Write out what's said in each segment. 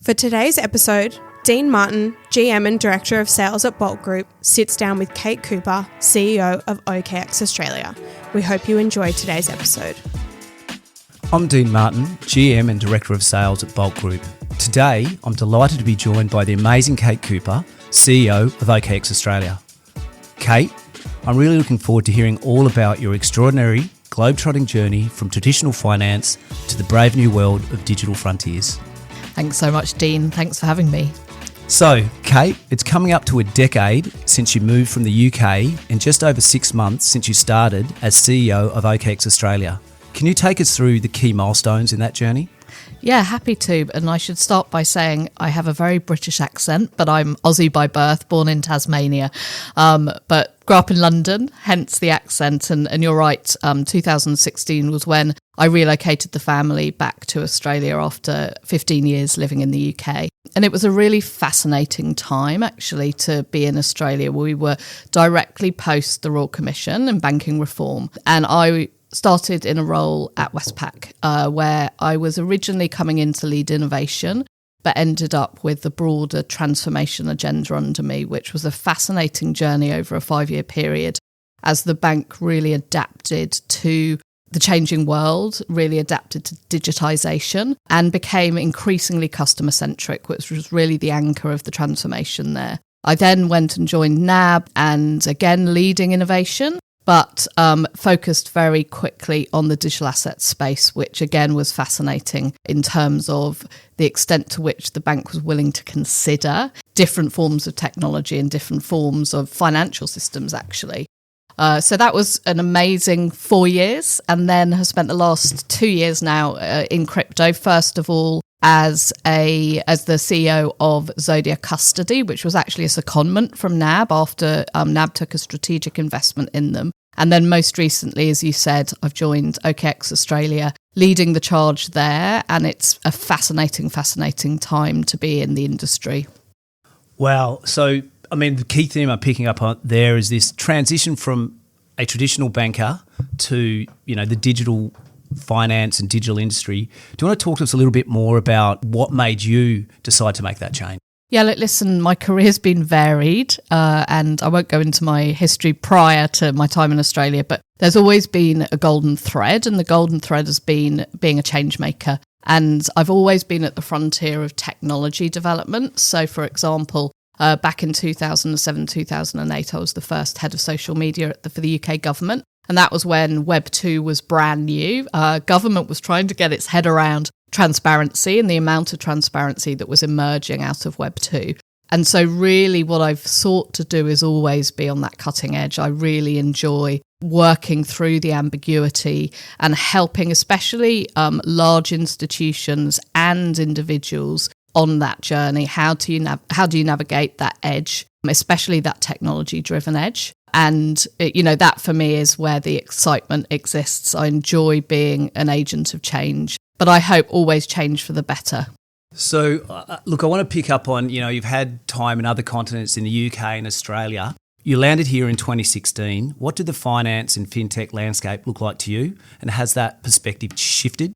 For today's episode, Dean Martin, GM and Director of Sales at Bolt Group, sits down with Kate Cooper, CEO of OKX Australia. We hope you enjoy today's episode. I'm Dean Martin, GM and Director of Sales at Bolt Group. Today, I'm delighted to be joined by the amazing Kate Cooper, CEO of OKX Australia. Kate, I'm really looking forward to hearing all about your extraordinary globe-trotting journey from traditional finance to the brave new world of digital frontiers. Thanks so much, Dean. Thanks for having me. So, Kate, it's coming up to a decade since you moved from the UK and just over 6 months since you started as CEO of OKX Australia. Can you take us through the key milestones in that journey? Yeah, happy to. And I should start by saying I have a very British accent, but I'm Aussie by birth, born in Tasmania, but grew up in London, hence the accent. And you're right, 2016 was when I relocated the family back to Australia after 15 years living in the UK. And it was a really fascinating time, actually, to be in Australia. We were directly post the Royal Commission and banking reform. And I started in a role at Westpac, where I was originally coming in to lead innovation, but ended up with the broader transformation agenda under me, which was a fascinating journey over a 5-year period as the bank really adapted to the changing world, really adapted to digitisation and became increasingly customer-centric, which was really the anchor of the transformation there. I then went and joined NAB and again leading innovation, but focused very quickly on the digital assets space, which again was fascinating in terms of the extent to which the bank was willing to consider different forms of technology and different forms of financial systems, actually. So that was an amazing 4 years, and then have spent the last 2 years now in crypto, first of all, as the CEO of Zodia Custody, which was actually a secondment from NAB after NAB took a strategic investment in them. And then most recently, as you said, I've joined OKX Australia, leading the charge there. And it's a fascinating time to be in the industry. Wow. So, I mean, the key theme I'm picking up on there is this transition from a traditional banker to, the digital finance and digital industry. Do you want to talk to us a little bit more about what made you decide to make that change? Yeah, listen, my career's been varied, and I won't go into my history prior to my time in Australia, but there's always been a golden thread, and the golden thread has been being a change maker. And I've always been at the frontier of technology development. So, for example, back in 2007, 2008, I was the first head of social media for the UK government. And that was when Web 2 was brand new. Government was trying to get its head around transparency and the amount of transparency that was emerging out of Web 2. And so really what I've sought to do is always be on that cutting edge. I really enjoy working through the ambiguity and helping especially large institutions and individuals on that journey. How do you navigate that edge, especially that technology-driven edge? And, that for me is where the excitement exists. I enjoy being an agent of change, but I hope always change for the better. So, look, I want to pick up on, you've had time in other continents in the UK and Australia. You landed here in 2016. What did the finance and FinTech landscape look like to you? And has that perspective shifted?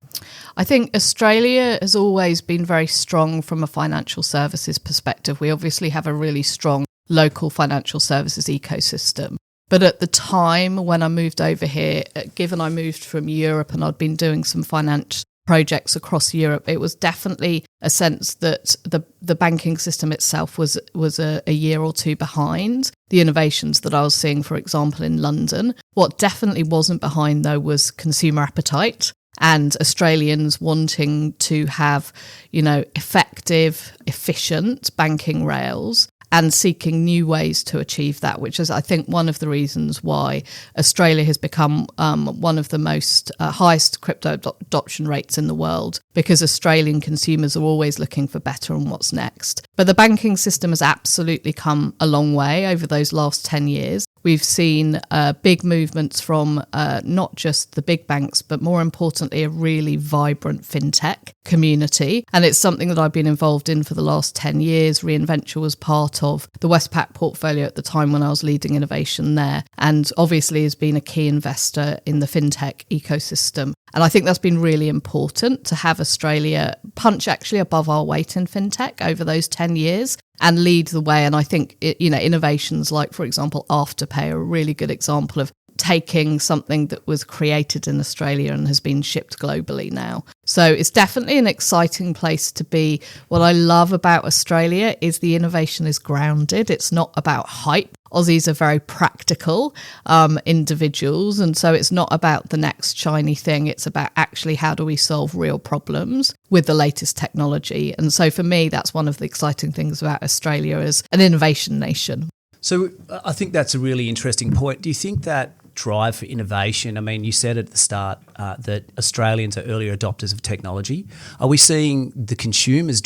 I think Australia has always been very strong from a financial services perspective. We obviously have a really strong local financial services ecosystem. But at the time when I moved over here, given I moved from Europe and I'd been doing some finance projects across Europe, it was definitely a sense that the banking system itself was a year or two behind the innovations that I was seeing, for example, in London. What definitely wasn't behind, though, was consumer appetite and Australians wanting to have, effective, efficient banking rails and seeking new ways to achieve that, which is, I think, one of the reasons why Australia has become one of the most highest crypto adoption rates in the world, because Australian consumers are always looking for better and what's next. But the banking system has absolutely come a long way over those last 10 years. We've seen big movements from not just the big banks, but more importantly, a really vibrant FinTech community. And it's something that I've been involved in for the last 10 years. Reinventure was part of the Westpac portfolio at the time when I was leading innovation there, and obviously has been a key investor in the FinTech ecosystem. And I think that's been really important to have Australia punch actually above our weight in FinTech over those 10 years and lead the way. And I think, innovations like, for example, Afterpay are a really good example of taking something that was created in Australia and has been shipped globally now. So it's definitely an exciting place to be. What I love about Australia is the innovation is grounded. It's not about hype. Aussies are very practical individuals, and so it's not about the next shiny thing. It's about actually how do we solve real problems with the latest technology. And so for me, that's one of the exciting things about Australia as an innovation nation. So I think that's a really interesting point. Do you think that drive for innovation, I mean, you said at the start that Australians are earlier adopters of technology. Are we seeing the consumers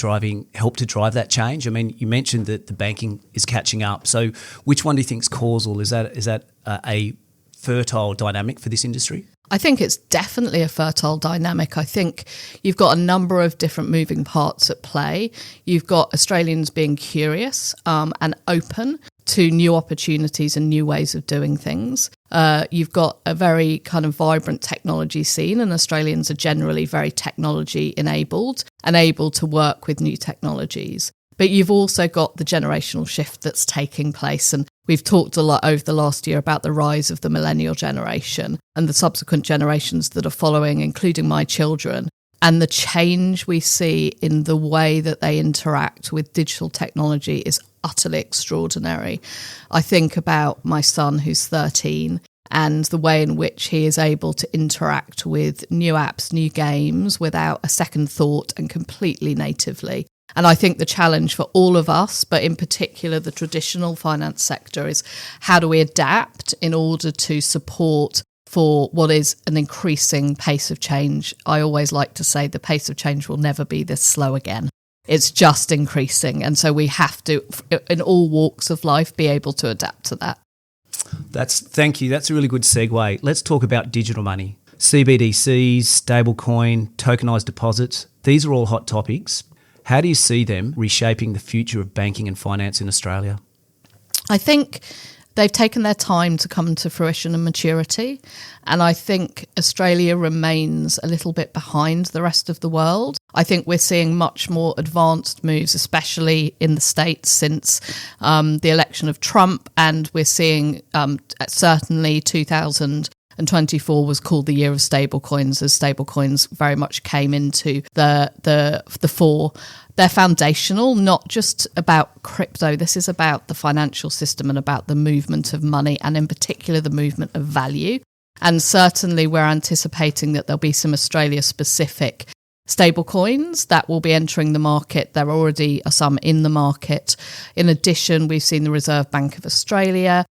help to drive that change? I mean, you mentioned that the banking is catching up. So which one do you think is causal? Is that a fertile dynamic for this industry? I think it's definitely a fertile dynamic. I think you've got a number of different moving parts at play. You've got Australians being curious and open to new opportunities and new ways of doing things. You've got a very kind of vibrant technology scene, and Australians are generally very technology enabled and able to work with new technologies. But you've also got the generational shift that's taking place. And we've talked a lot over the last year about the rise of the millennial generation and the subsequent generations that are following, including my children. And the change we see in the way that they interact with digital technology is utterly extraordinary. I think about my son who's 13 and the way in which he is able to interact with new apps, new games without a second thought and completely natively. And I think the challenge for all of us, but in particular the traditional finance sector, is how do we adapt in order to support for what is an increasing pace of change. I always like to say the pace of change will never be this slow again. It's just increasing. And so we have to, in all walks of life, be able to adapt to that. Thank you. That's a really good segue. Let's talk about digital money. CBDCs, stablecoin, tokenised deposits. These are all hot topics. How do you see them reshaping the future of banking and finance in Australia? I think they've taken their time to come to fruition and maturity. And I think Australia remains a little bit behind the rest of the world. I think we're seeing much more advanced moves, especially in the States since the election of Trump. And we're seeing certainly 2024 was called the year of stablecoins, as stablecoins very much came into the fore. They're foundational, not just about crypto. This is about the financial system and about the movement of money, and in particular the movement of value. And certainly we're anticipating that there'll be some Australia-specific stablecoins that will be entering the market. There already are some in the market. In addition, we've seen the Reserve Bank of Australia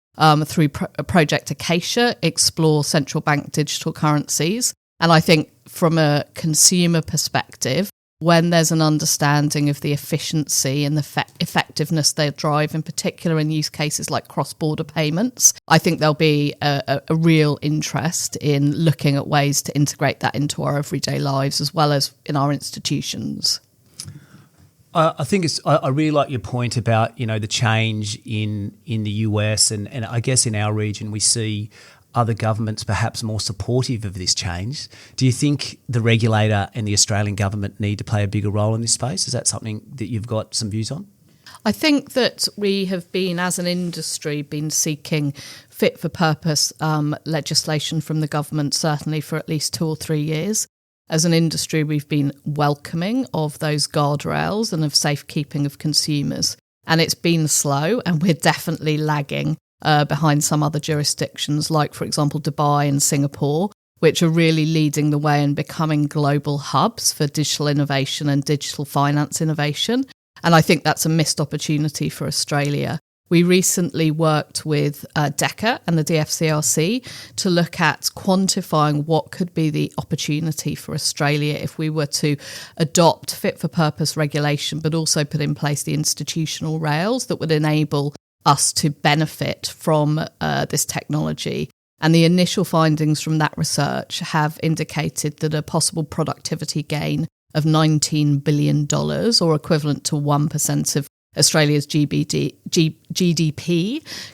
through Project Acacia explore central bank digital currencies. And I think from a consumer perspective, when there's an understanding of the efficiency and the effectiveness they drive, in particular in use cases like cross-border payments, I think there'll be a real interest in looking at ways to integrate that into our everyday lives as well as in our institutions. I think I really like your point about, the change in the US and I guess in our region we see other governments perhaps more supportive of this change. Do you think the regulator and the Australian government need to play a bigger role in this space? Is that something that you've got some views on? I think that we have been, as an industry, seeking fit-for-purpose legislation from the government, certainly for at least 2 or 3 years. As an industry, we've been welcoming of those guardrails and of safekeeping of consumers. And it's been slow, and we're definitely lagging behind some other jurisdictions, like, for example, Dubai and Singapore, which are really leading the way and becoming global hubs for digital innovation and digital finance innovation. And I think that's a missed opportunity for Australia. We recently worked with DECA and the DFCRC to look at quantifying what could be the opportunity for Australia if we were to adopt fit-for-purpose regulation, but also put in place the institutional rails that would enable us to benefit from this technology. And the initial findings from that research have indicated that a possible productivity gain of $19 billion, or equivalent to 1% of Australia's GDP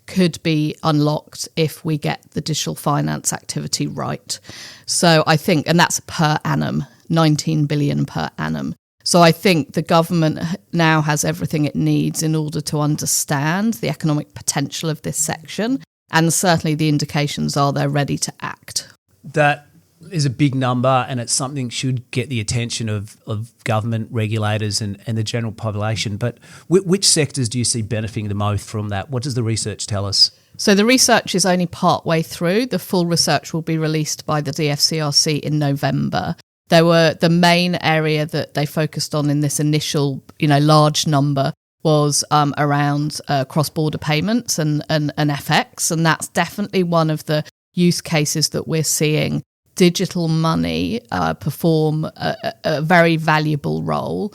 could be unlocked if we get the digital finance activity right. So I think, and that's per annum, 19 billion per annum. So I think the government now has everything it needs in order to understand the economic potential of this section. And certainly the indications are they're ready to act. That is a big number, and it's something should get the attention of government regulators and the general population. But which sectors do you see benefiting the most from that? What does the research tell us? So the research is only part way through. The full research will be released by the DFCRC in November. The main area that they focused on in this initial, large number was around cross-border payments and FX. And that's definitely one of the use cases that we're seeing digital money perform a very valuable role.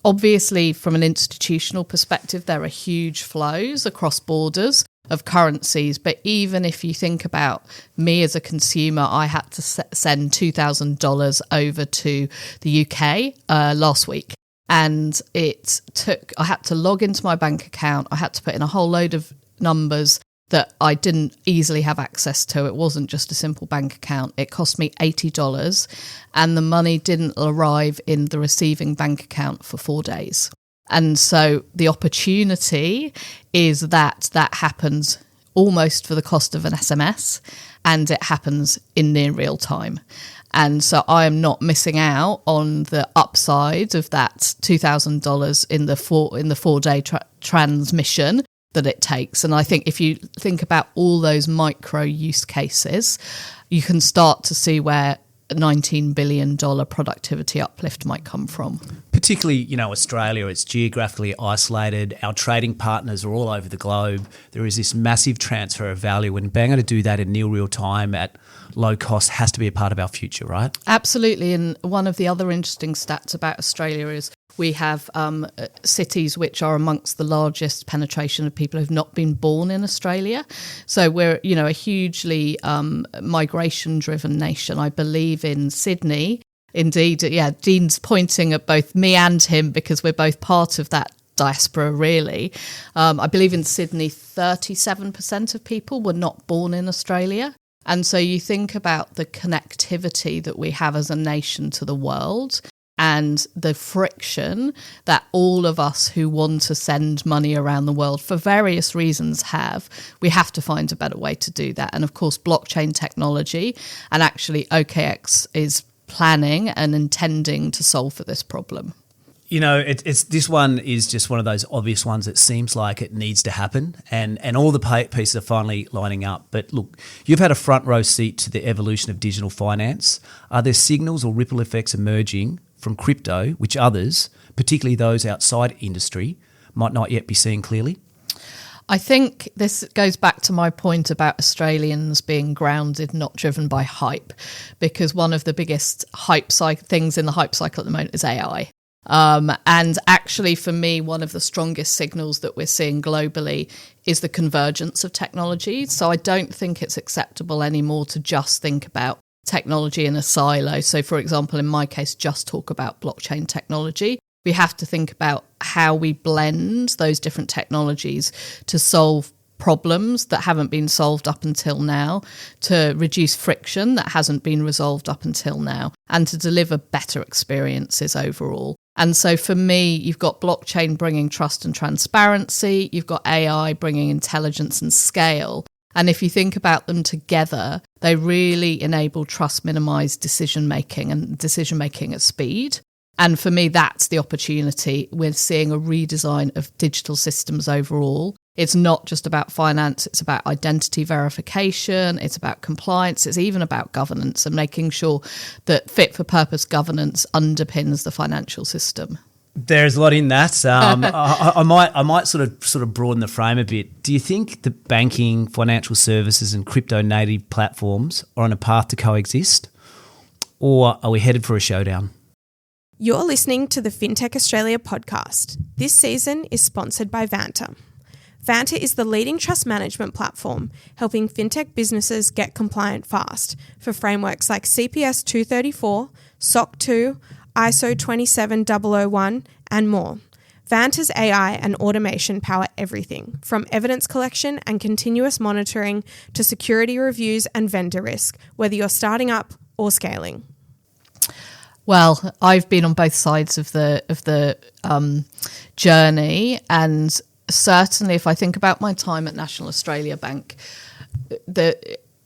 Obviously, from an institutional perspective, there are huge flows across borders of currencies. But even if you think about me as a consumer, I had to send $2,000 over to the UK last week. And I had to log into my bank account. I had to put in a whole load of numbers that I didn't easily have access to. It wasn't just a simple bank account. It cost me $80 and the money didn't arrive in the receiving bank account for 4 days. And so the opportunity is that happens almost for the cost of an SMS, and it happens in near real time. And so I am not missing out on the upside of that $2,000 in the 4-day transmission that it takes. And I think if you think about all those micro use cases, you can start to see where a $19 billion productivity uplift might come from. Particularly, Australia, it's geographically isolated. Our trading partners are all over the globe. There is this massive transfer of value, and being able to do that in near real time at low cost has to be a part of our future, right? Absolutely. And one of the other interesting stats about Australia is we have cities which are amongst the largest penetration of people who've not been born in Australia. So we're, a hugely migration-driven nation. I believe in Sydney. Indeed, Dean's pointing at both me and him because we're both part of that diaspora, really. I believe in Sydney, 37% of people were not born in Australia. And so you think about the connectivity that we have as a nation to the world and the friction that all of us who want to send money around the world for various reasons we have to find a better way to do that. And of course, blockchain technology, and actually OKX is planning and intending to solve for this problem. It's this one is just one of those obvious ones that seems like it needs to happen, and all the pieces are finally lining up. But look, you've had a front row seat to the evolution of digital finance. Are there signals or ripple effects emerging from crypto, which others, particularly those outside industry, might not yet be seeing clearly? I think this goes back to my point about Australians being grounded, not driven by hype, because one of the biggest things in the hype cycle at the moment is AI. And actually, for me, one of the strongest signals that we're seeing globally is the convergence of technology. So I don't think it's acceptable anymore to just think about technology in a silo. So, for example, in my case, just talk about blockchain technology. We have to think about how we blend those different technologies to solve problems that haven't been solved up until now, to reduce friction that hasn't been resolved up until now, and to deliver better experiences overall. And so for me, you've got blockchain bringing trust and transparency, you've got AI bringing intelligence and scale. And if you think about them together, they really enable trust minimized decision-making and decision-making at speed. And for me, that's the opportunity. We're seeing a redesign of digital systems overall. It's not just about finance, it's about identity verification, it's about compliance, it's even about governance and making sure that fit-for-purpose governance underpins the financial system. There's a lot in that. I might sort of broaden the frame a bit. Do you think that banking, financial services and crypto native platforms are on a path to coexist, or are we headed for a showdown? You're listening to the FinTech Australia podcast. This season is sponsored by Vanta. Vanta is the leading trust management platform, helping fintech businesses get compliant fast for frameworks like CPS 234, SOC 2, ISO 27001, and more. Vanta's AI and automation power everything, from evidence collection and continuous monitoring to security reviews and vendor risk, whether you're starting up or scaling. Well, I've been on both sides of the journey, and certainly if I think about my time at National Australia Bank, there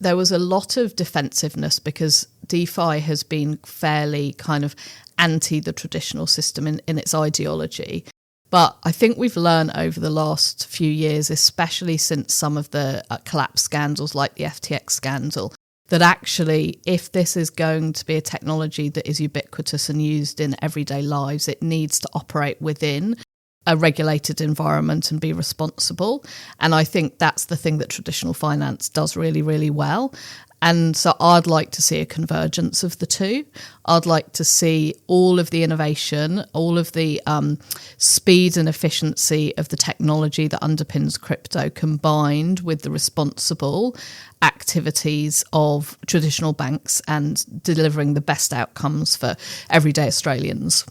was a lot of defensiveness because DeFi has been fairly kind of anti the traditional system in its ideology. But I think we've learned over the last few years, especially since some of the collapse scandals like the FTX scandal, that actually if this is going to be a technology that is ubiquitous and used in everyday lives, it needs to operate within a regulated environment and be responsible. And I think that's the thing that traditional finance does really, really well. And so I'd like to see a convergence of the two. I'd like to see all of the innovation, all of the speed and efficiency of the technology that underpins crypto combined with the responsible activities of traditional banks and delivering the best outcomes for everyday Australians.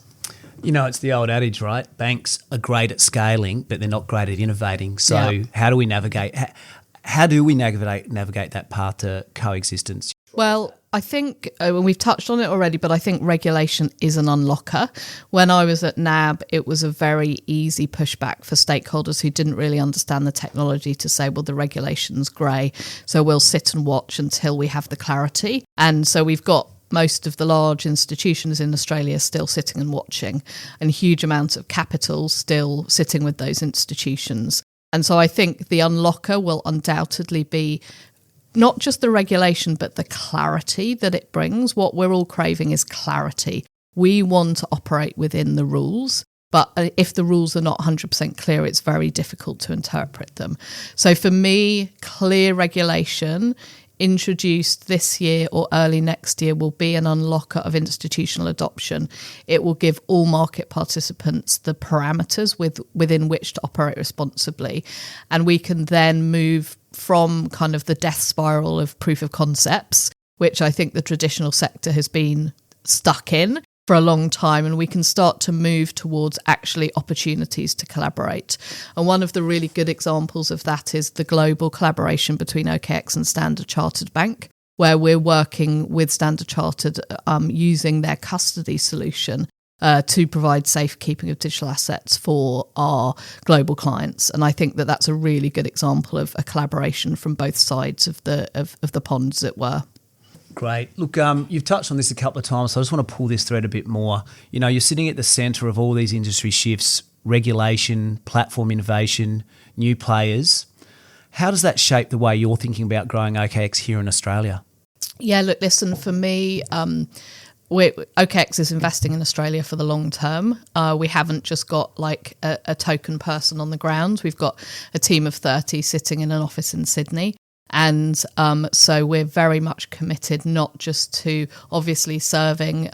You know, it's the old adage, right? Banks are great at scaling, but they're not great at innovating. So how do we navigate? How do we navigate that path to coexistence? Well, I think we've touched on it already, but I think regulation is an unlocker. When I was at NAB, it was a very easy pushback for stakeholders who didn't really understand the technology to say, well, the regulation's grey, so we'll sit and watch until we have the clarity. And so we've got most of the large institutions in Australia still sitting and watching, and huge amounts of capital still sitting with those institutions. And so I think the unlocker will undoubtedly be not just the regulation, but the clarity that it brings. What we're all craving is clarity. We want to operate within the rules, but if the rules are not 100% clear, it's very difficult to interpret them. So for me, clear regulation introduced this year or early next year will be an unlocker of institutional adoption. It will give all market participants the parameters within which to operate responsibly. And we can then move from kind of the death spiral of proof of concepts, which I think the traditional sector has been stuck in for a long time, and we can start to move towards actually opportunities to collaborate. And one of the really good examples of that is the global collaboration between OKX and Standard Chartered Bank, where we're working with Standard Chartered using their custody solution to provide safekeeping of digital assets for our global clients. And I think that that's a really good example of a collaboration from both sides of the pond, as it were. Great. Look, you've touched on this a couple of times, so I just want to pull this thread a bit more. You know, you're sitting at the centre of all these industry shifts, regulation, platform innovation, new players. How does that shape the way you're thinking about growing OKX here in Australia? Yeah, look, listen, for me, OKX is investing in Australia for the long term. We haven't just got like a token person on the ground. We've got a team of 30 sitting in an office in Sydney. And so we're very much committed not just to obviously serving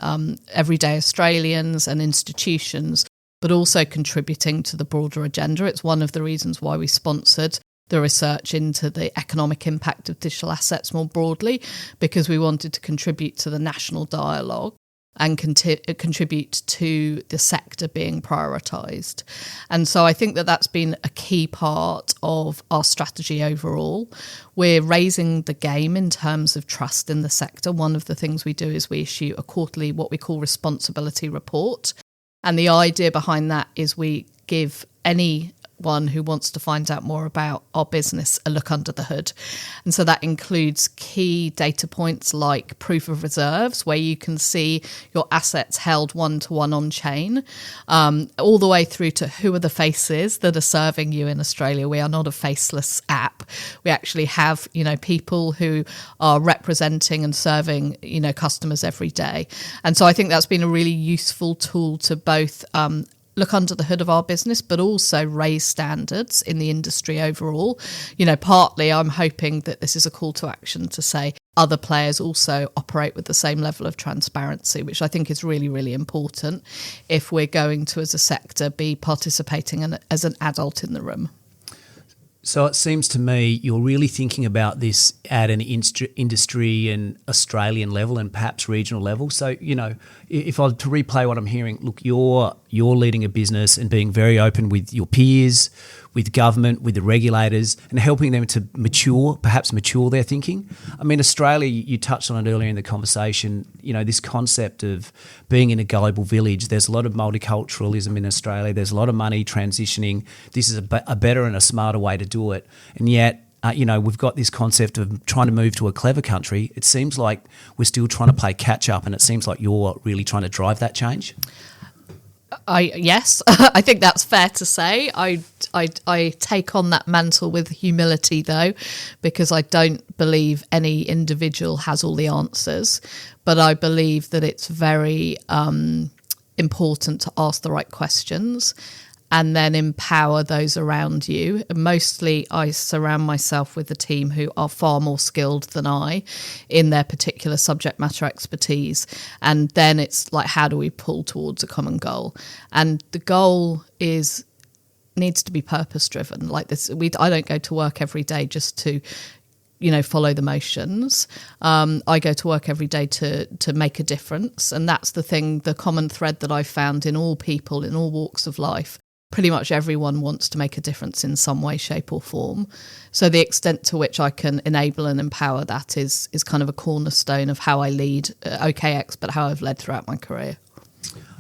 everyday Australians and institutions, but also contributing to the broader agenda. It's one of the reasons why we sponsored the research into the economic impact of digital assets more broadly, because we wanted to contribute to the national dialogue and contribute to the sector being prioritised. And so I think that that's been a key part of our strategy overall. We're raising the game in terms of trust in the sector. One of the things we do is we issue a quarterly, what we call responsibility report. And the idea behind that is we give anyone who wants to find out more about our business a look under the hood. And so that includes key data points like proof of reserves, where you can see your assets held one-to-one on chain, all the way through to who are the faces that are serving you in Australia. We are not a faceless app. We actually have, people who are representing and serving, customers every day. And so I think that's been a really useful tool to both look under the hood of our business, but also raise standards in the industry overall. Partly I'm hoping that this is a call to action to say other players also operate with the same level of transparency, which I think is really, really important if we're going to, as a sector, be participating as an adult in the room. So it seems to me you're really thinking about this at an industry and Australian level and perhaps regional level. So, if I were to replay what I'm hearing, look, you're you're leading a business and being very open with your peers, with government, with the regulators, and helping them to mature their thinking. I mean, Australia, you touched on it earlier in the conversation, this concept of being in a global village. There's a lot of multiculturalism in Australia. There's a lot of money transitioning. This is a better and a smarter way to do it. And yet, we've got this concept of trying to move to a clever country. It seems like we're still trying to play catch up, and it seems like you're really trying to drive that change. Yes, I think that's fair to say. I take on that mantle with humility, though, because I don't believe any individual has all the answers. But I believe that it's very important to ask the right questions and then empower those around you. And mostly I surround myself with a team who are far more skilled than I in their particular subject matter expertise. And then it's like, how do we pull towards a common goal? And the goal needs to be purpose driven. Like this, I don't go to work every day just to follow the motions. I go to work every day to make a difference. And that's the common thread that I've found in all people, in all walks of life. Pretty much everyone wants to make a difference in some way, shape or form. So the extent to which I can enable and empower that is kind of a cornerstone of how I lead OKX, but how I've led throughout my career.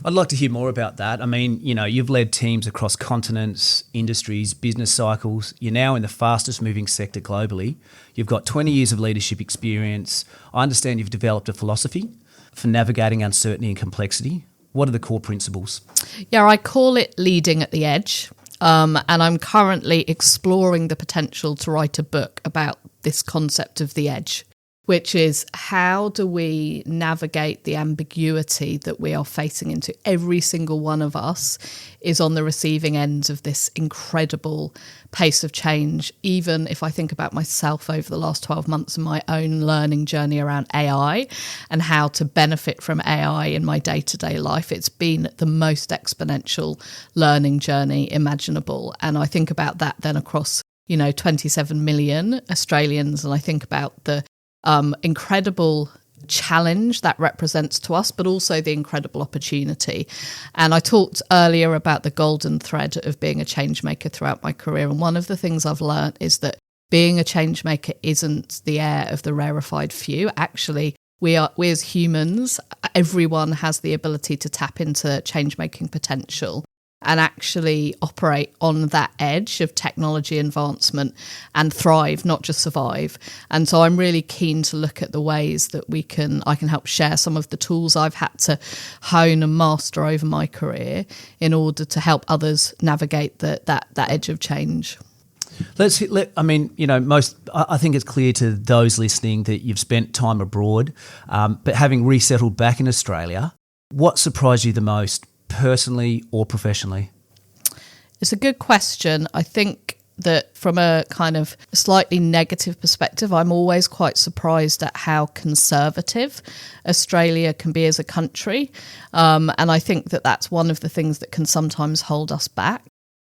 I'd like to hear more about that. I mean, you've led teams across continents, industries, business cycles. You're now in the fastest moving sector globally. You've got 20 years of leadership experience. I understand you've developed a philosophy for navigating uncertainty and complexity. What are the core principles? Yeah, I call it leading at the edge. And I'm currently exploring the potential to write a book about this concept of the edge, which is how do we navigate the ambiguity that we are facing into. Every single one of us is on the receiving end of this incredible pace of change. Even if I think about myself over the last 12 months and my own learning journey around AI and how to benefit from AI in my day-to-day life, it's been the most exponential learning journey imaginable. And I think about that then across, 27 million Australians, and I think about the incredible challenge that represents to us, but also the incredible opportunity. And I talked earlier about the golden thread of being a change maker throughout my career. And one of the things I've learned is that being a change maker isn't the air of the rarefied few. Actually, we as humans, everyone has the ability to tap into change making potential and actually operate on that edge of technology advancement and thrive, not just survive. And so I'm really keen to look at the ways that I can help share some of the tools I've had to hone and master over my career in order to help others navigate that edge of change. I think it's clear to those listening that you've spent time abroad, but having resettled back in Australia, what surprised you the most, personally or professionally? It's a good question. I think that from a kind of slightly negative perspective, I'm always quite surprised at how conservative Australia can be as a country. And I think that that's one of the things that can sometimes hold us back.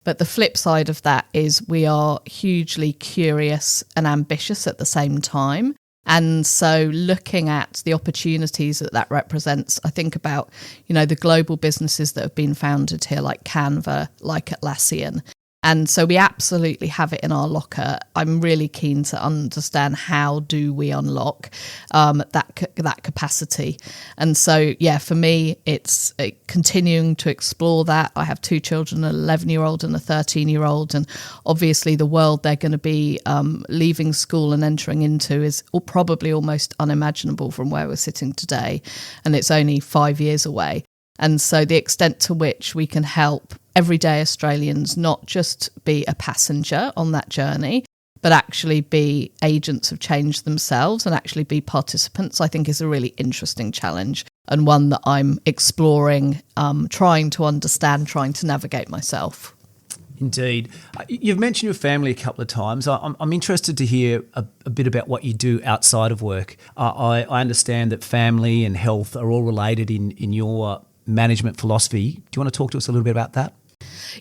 But the flip side of that is we are hugely curious and ambitious at the same time. And so looking at the opportunities that represents, I think about, the global businesses that have been founded here, like Canva, like Atlassian. And so we absolutely have it in our locker. I'm really keen to understand how do we unlock that capacity. And so, for me, it's continuing to explore that. I have two children, an 11-year-old and a 13-year-old. And obviously the world they're going to be leaving school and entering into is probably almost unimaginable from where we're sitting today. And it's only 5 years away. And so the extent to which we can help everyday Australians not just be a passenger on that journey, but actually be agents of change themselves and actually be participants, I think is a really interesting challenge and one that I'm exploring, trying to understand, trying to navigate myself. Indeed. You've mentioned your family a couple of times. I'm interested to hear a bit about what you do outside of work. I understand that family and health are all related in your management philosophy. Do you want to talk to us a little bit about that?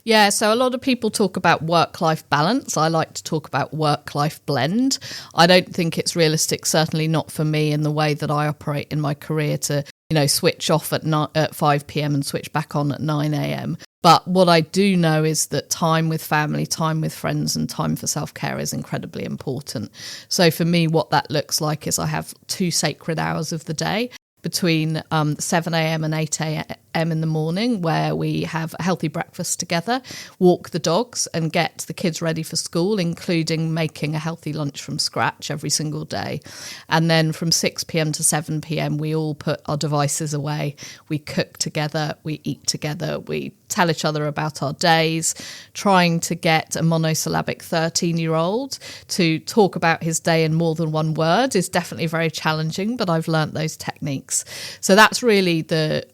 Yeah, so a lot of people talk about work-life balance. I like to talk about work-life blend. I don't think it's realistic, certainly not for me in the way that I operate in my career, to switch off at 5 p.m. and switch back on at 9 a.m. But what I do know is that time with family, time with friends, and time for self-care is incredibly important. So for me, what that looks like is I have 2 sacred hours of the day between 7 a.m. and 8 a.m. in the morning, where we have a healthy breakfast together, walk the dogs and get the kids ready for school, including making a healthy lunch from scratch every single day. And then from 6 p.m. to 7 p.m, we all put our devices away. We cook together, we eat together, we tell each other about our days, trying to get a monosyllabic 13-year-old to talk about his day in more than one word is definitely very challenging, but I've learnt those techniques. So that's really the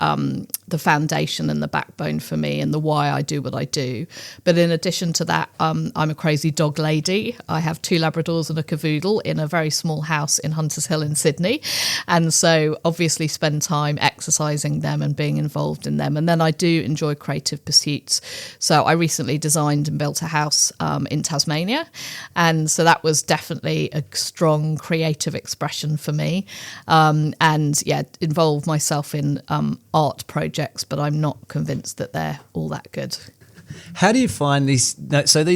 foundation and the backbone for me and the why I do what I do. But in addition to that, I'm a crazy dog lady. I have 2 Labradors and a cavoodle in a very small house in Hunters Hill in Sydney. And so obviously spend time exercising them and being involved in them. And then I do enjoy creative pursuits. So I recently designed and built a house in Tasmania. And so that was definitely a strong creative expression for me. And yeah, involve myself in art projects, but I'm not convinced that they're all that good. How do you find these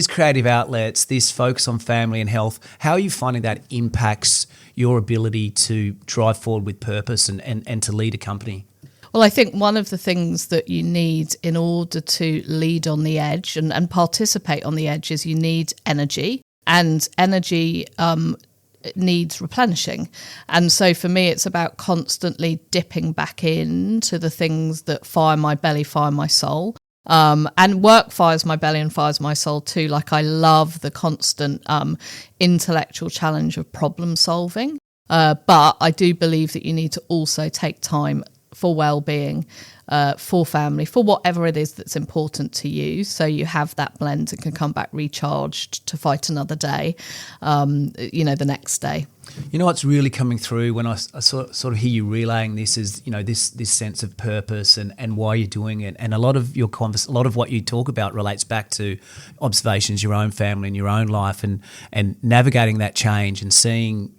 creative outlets, this focus on family and health, how are you finding that impacts your ability to drive forward with purpose and to lead a company? Well, I think one of the things that you need in order to lead on the edge and participate on the edge is you need energy, and energy needs replenishing. And so for me, it's about constantly dipping back into the things that fire my belly, fire my soul. And work fires my belly and fires my soul too. Like, I love the constant intellectual challenge of problem solving. But I do believe that you need to also take time for well-being, for family, for whatever it is that's important to you. So you have that blend and can come back recharged to fight another day, the next day. You know what's really coming through when I sort of hear you relaying this is, this sense of purpose and why you're doing it. And a lot of a lot of what you talk about relates back to observations, your own family and your own life, and navigating that change and seeing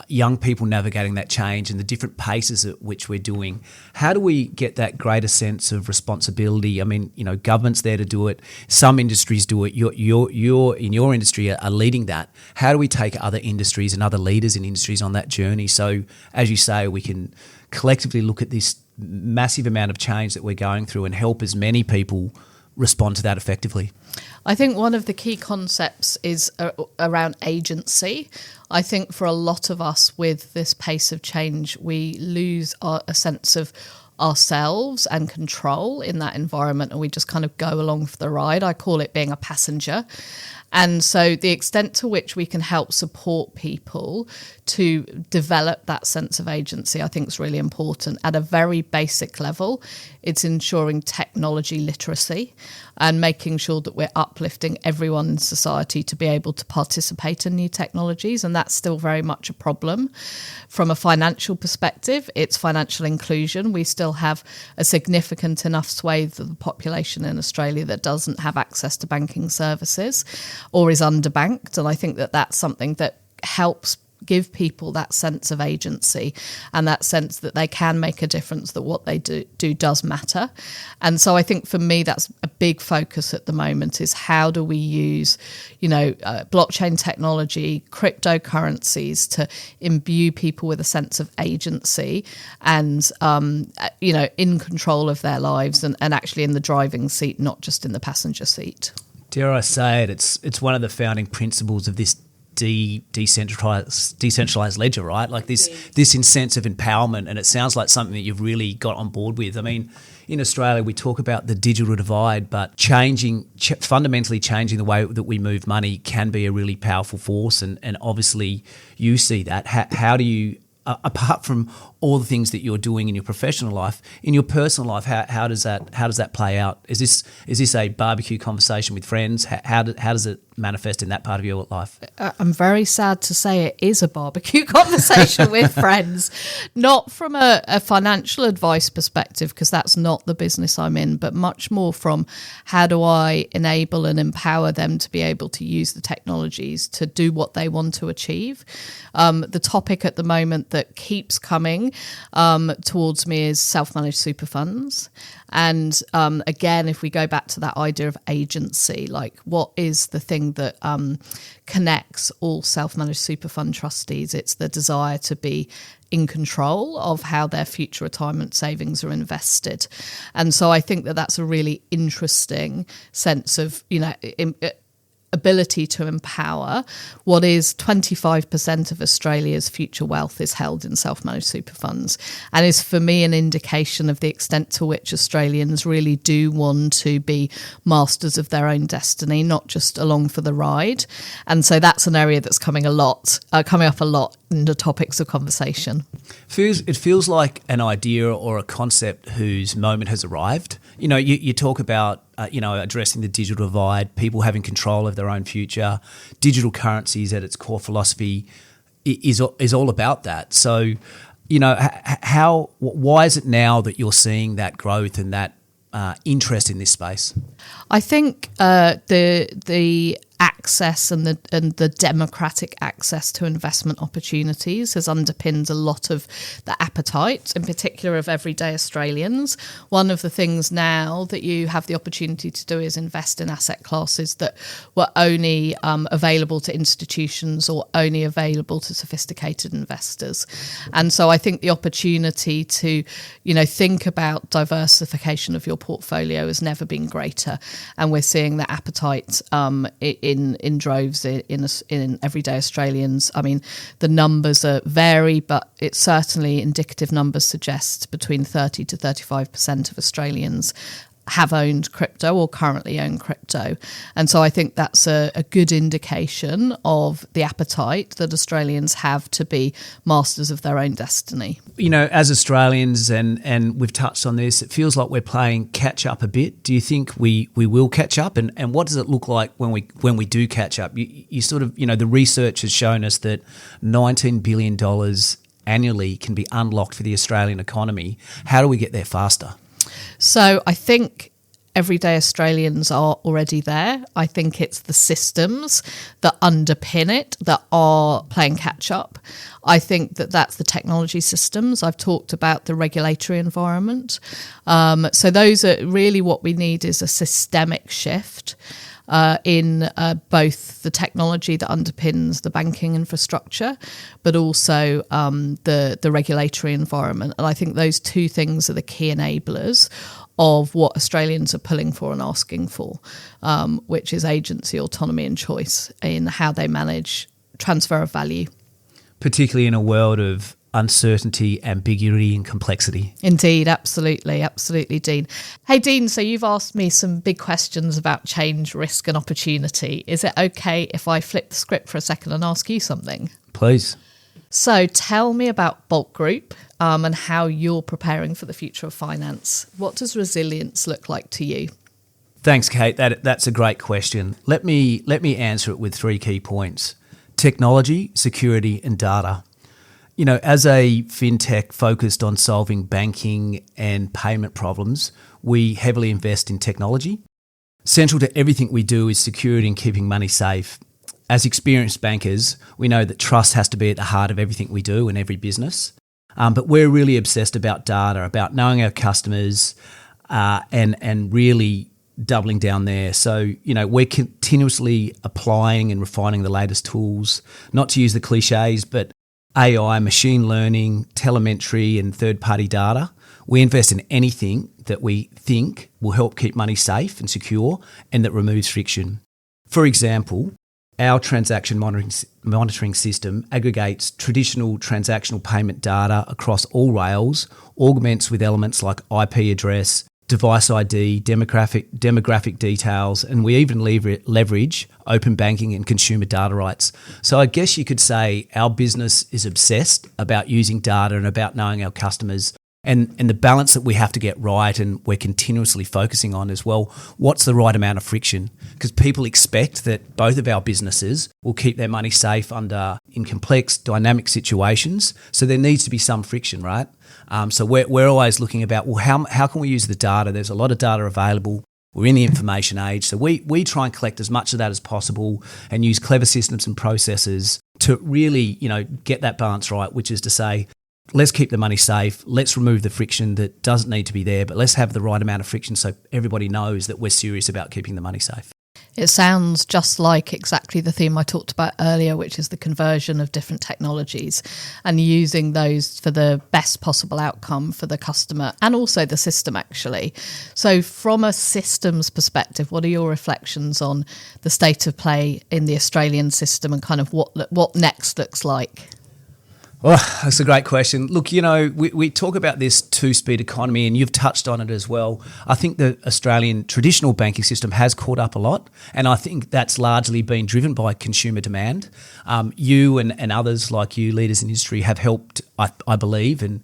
young people navigating that change and the different paces at which we're doing. How do we get that greater sense of responsibility? I mean, government's there to do it. Some industries do it. You're in your industry are leading that. How do we take other industries and other leaders in industries on that journey? So, as you say, we can collectively look at this massive amount of change that we're going through and help as many people respond to that effectively. I think one of the key concepts is around agency. I think for a lot of us with this pace of change, we lose a sense of ourselves and control in that environment, and we just kind of go along for the ride. I call it being a passenger. And so the extent to which we can help support people to develop that sense of agency, I think is really important. At a very basic level, it's ensuring technology literacy and making sure that we're uplifting everyone in society to be able to participate in new technologies. And that's still very much a problem. From a financial perspective, it's financial inclusion. We still have a significant enough swathe of the population in Australia that doesn't have access to banking services or is underbanked. And I think that that's something that helps give people that sense of agency and that sense that they can make a difference, that what they do does matter. And so I think for me, that's a big focus at the moment, is how do we use, blockchain technology, cryptocurrencies to imbue people with a sense of agency and, in control of their lives and actually in the driving seat, not just in the passenger seat. Dare I say it, it's one of the founding principles of this decentralized ledger, right? Like this sense of empowerment, and it sounds like something that you've really got on board with. I mean, in Australia, we talk about the digital divide, but fundamentally changing the way that we move money can be a really powerful force, and obviously you see that. How do you, apart from all the things that you're doing in your professional life, in your personal life, how does that play out? Is this a barbecue conversation with friends? How does it manifest in that part of your life? I'm very sad to say it is a barbecue conversation with friends, not from a financial advice perspective, because that's not the business I'm in, but much more from how do I enable and empower them to be able to use the technologies to do what they want to achieve. The topic at the moment that keeps coming towards me is self-managed super funds. And again, if we go back to that idea of agency, like what is the thing that connects all self-managed super fund trustees? It's the desire to be in control of how their future retirement savings are invested. And so I think that that's a really interesting sense of, ability to empower. What is 25% of Australia's future wealth is held in self-managed super funds, and is for me an indication of the extent to which Australians really do want to be masters of their own destiny, not just along for the ride. And so that's an area that's coming up a lot in the topics of conversation. It feels like an idea or a concept whose moment has arrived. You talk about addressing the digital divide, people having control of their own future. Digital currencies at its core philosophy is all about that. So, why is it now that you're seeing that growth and that interest in this space? I think the access and the democratic access to investment opportunities has underpinned a lot of the appetite, in particular of everyday Australians. One of the things now that you have the opportunity to do is invest in asset classes that were only available to institutions or only available to sophisticated investors. And so I think the opportunity to, think about diversification of your portfolio has never been greater. And we're seeing the appetite in droves in everyday Australians. I mean, the numbers vary, but it's certainly indicative numbers suggest between 30 to 35% of Australians have owned crypto or currently own crypto. And so I think that's a good indication of the appetite that Australians have to be masters of their own destiny. As Australians, and we've touched on this, it feels like we're playing catch up a bit. Do you think we will catch up? And what does it look like when we do catch up? You sort of, the research has shown us that $19 billion annually can be unlocked for the Australian economy. How do we get there faster? So I think everyday Australians are already there. I think it's the systems that underpin it that are playing catch up. I think that's the technology systems. I've talked about the regulatory environment. So those are really what we need is a systemic shift in both the technology that underpins the banking infrastructure, but also the regulatory environment. And I think those two things are the key enablers of what Australians are pulling for and asking for, which is agency, autonomy and choice in how they manage transfer of value. Particularly in a world of uncertainty, ambiguity and complexity. Indeed, absolutely, Dean. Hey, Dean, so you've asked me some big questions about change, risk and opportunity. Is it okay if I flip the script for a second and ask you something? Please. So tell me about Bulk Group and how you're preparing for the future of finance. What does resilience look like to you? Thanks, Kate. That's a great question. Let me answer it with 3 key points: technology, security and data. As a FinTech focused on solving banking and payment problems, we heavily invest in technology. Central to everything we do is security and keeping money safe. As experienced bankers, we know that trust has to be at the heart of everything we do in every business. But we're really obsessed about data, about knowing our customers and really doubling down there. So, we're continuously applying and refining the latest tools, not to use the cliches, but AI, machine learning, telemetry and third-party data. We invest in anything that we think will help keep money safe and secure and that removes friction. For example, our transaction monitoring system aggregates traditional transactional payment data across all rails, augments with elements like IP address, device ID, demographic details, and we even leverage open banking and consumer data rights. So I guess you could say our business is obsessed about using data and about knowing our customers And the balance that we have to get right, and we're continuously focusing on as well, what's the right amount of friction? Because people expect that both of our businesses will keep their money safe in complex, dynamic situations. So there needs to be some friction, right? So we're always looking about, well, how can we use the data? There's a lot of data available. We're in the information age. So we try and collect as much of that as possible and use clever systems and processes to really, get that balance right, which is to say, let's keep the money safe. Let's remove the friction that doesn't need to be there, but let's have the right amount of friction so everybody knows that we're serious about keeping the money safe. It sounds just like exactly the theme I talked about earlier, which is the conversion of different technologies and using those for the best possible outcome for the customer and also the system, actually. So from a systems perspective, what are your reflections on the state of play in the Australian system and kind of what next looks like? Well, that's a great question. Look, we talk about this two-speed economy, and you've touched on it as well. I think the Australian traditional banking system has caught up a lot, and I think that's largely been driven by consumer demand. You and others like you, leaders in industry, have helped, I believe, and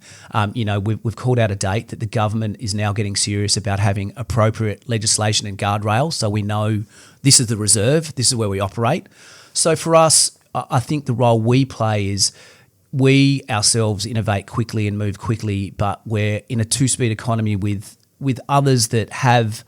we've called out a date that the government is now getting serious about having appropriate legislation and guardrails, so we know this is the reserve, this is where we operate. So for us, I think the role we play is we ourselves innovate quickly and move quickly, but we're in a two-speed economy with others that have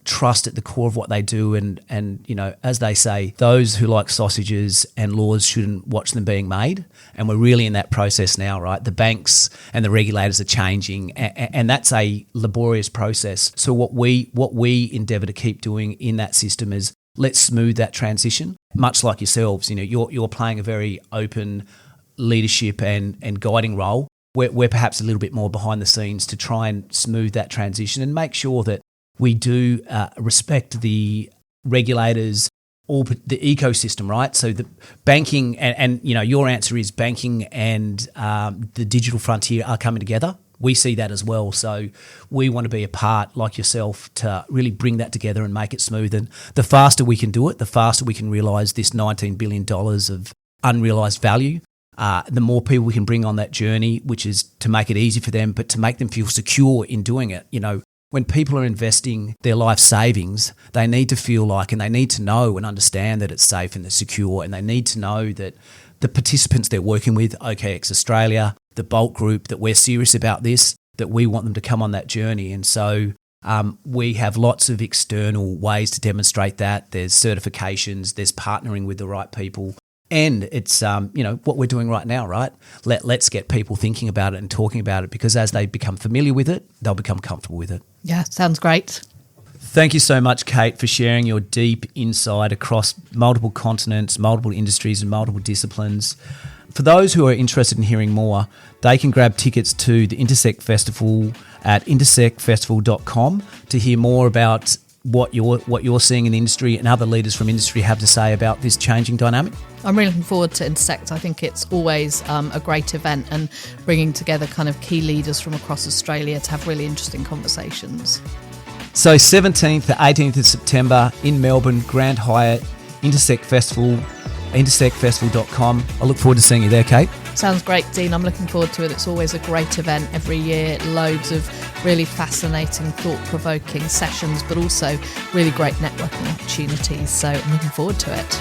trust at the core of what they do. And as they say, those who like sausages and laws shouldn't watch them being made. And we're really in that process now, right? The banks and the regulators are changing, and that's a laborious process. So what we endeavour to keep doing in that system is let's smooth that transition. Much like yourselves, you're playing a very open leadership and guiding role. We're perhaps a little bit more behind the scenes to try and smooth that transition and make sure that we do respect the regulators, all the ecosystem, right? So the banking and your answer is banking and the digital frontier are coming together. We see that as well. So we want to be a part, like yourself, to really bring that together and make it smooth. And the faster we can do it, the faster we can realise this $19 billion of unrealised value. The more people we can bring on that journey, which is to make it easy for them, but to make them feel secure in doing it. When people are investing their life savings, they need to feel like, and they need to know and understand that it's safe and it's secure, and they need to know that the participants they're working with, OKX Australia, the Bulk Group, that we're serious about this, that we want them to come on that journey. And so we have lots of external ways to demonstrate that. There's certifications, there's partnering with the right people. And it's, what we're doing right now, right? Let's get people thinking about it and talking about it, because as they become familiar with it, they'll become comfortable with it. Yeah, sounds great. Thank you so much, Kate, for sharing your deep insight across multiple continents, multiple industries and multiple disciplines. For those who are interested in hearing more, they can grab tickets to the Intersect Festival at intersectfestival.com to hear more about what you're seeing in the industry and other leaders from industry have to say about this changing dynamic. I'm really looking forward to Intersect. I think it's always a great event and bringing together kind of key leaders from across Australia to have really interesting conversations. So 17th to 18th of September in Melbourne, Grand Hyatt, Intersect Festival, intersectfestival.com. I look forward to seeing you there, Kate. Sounds great, Dean. I'm looking forward to it. It's always a great event every year. Loads of really fascinating, thought-provoking sessions, but also really great networking opportunities. So I'm looking forward to it.